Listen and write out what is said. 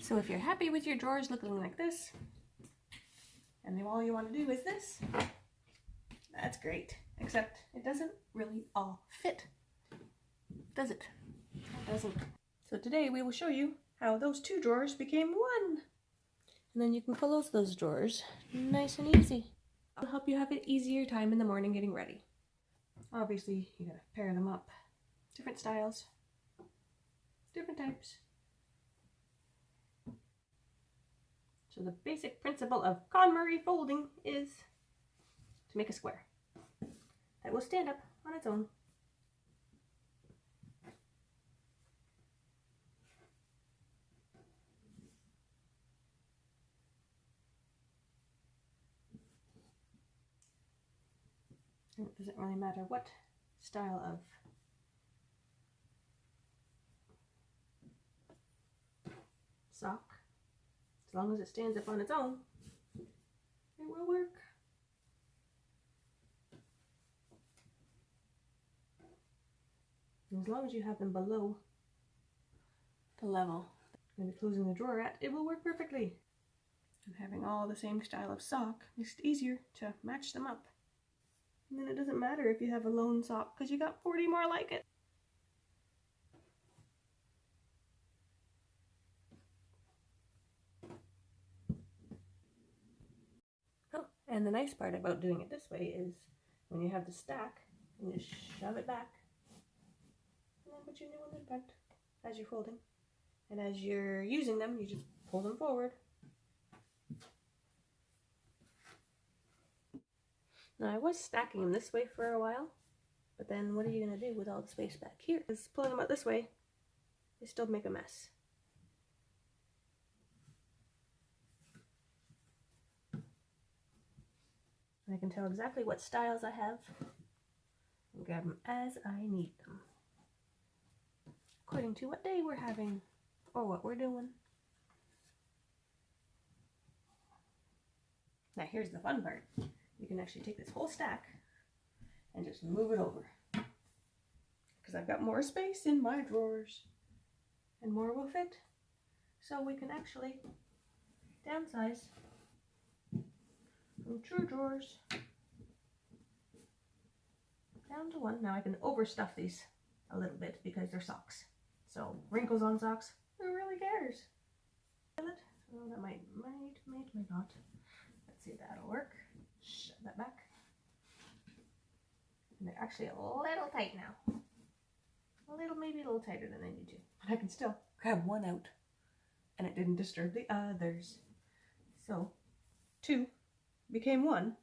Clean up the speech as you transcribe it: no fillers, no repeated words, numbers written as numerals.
So if you're happy with your drawers looking like this, and then all you want to do is this, that's great. Except it doesn't really all fit, does it? It doesn't. So today we will show you how those two drawers became one. And then you can close those drawers nice and easy. It'll help you have an easier time in the morning getting ready. Obviously, you gotta pair them up. Different styles, different types. So the basic principle of KonMari folding is to make a square that will stand up on its own. And it doesn't really matter what style of sock, as long as it stands up on its own, it will work. And as long as you have them below the level you're going to be closing the drawer at, it will work perfectly. And having all the same style of sock makes it easier to match them up. And then it doesn't matter if you have a lone sock because you got 40 more like it. Oh, and the nice part about doing it this way is when you have the stack, you just shove it back and then put your new one in front as you're folding. And as you're using them, you just pull them forward. Now I was stacking them this way for a while, but then what are you going to do with all the space back here? Because pulling them out this way, they still make a mess. And I can tell exactly what styles I have and grab them as I need them, according to what day we're having or what we're doing. Now here's the fun part. You can actually take this whole stack and just move it over, because I've got more space in my drawers and more will fit. So we can actually downsize from 2 drawers down to 1. Now I can overstuff these a little bit because they're socks. So wrinkles on socks, who really cares? Oh, that might not. Let's see if that'll work. Shove that back. And they're actually a little tight now. Maybe a little tighter than I need to. But I can still grab one out and it didn't disturb the others. So 2 became 1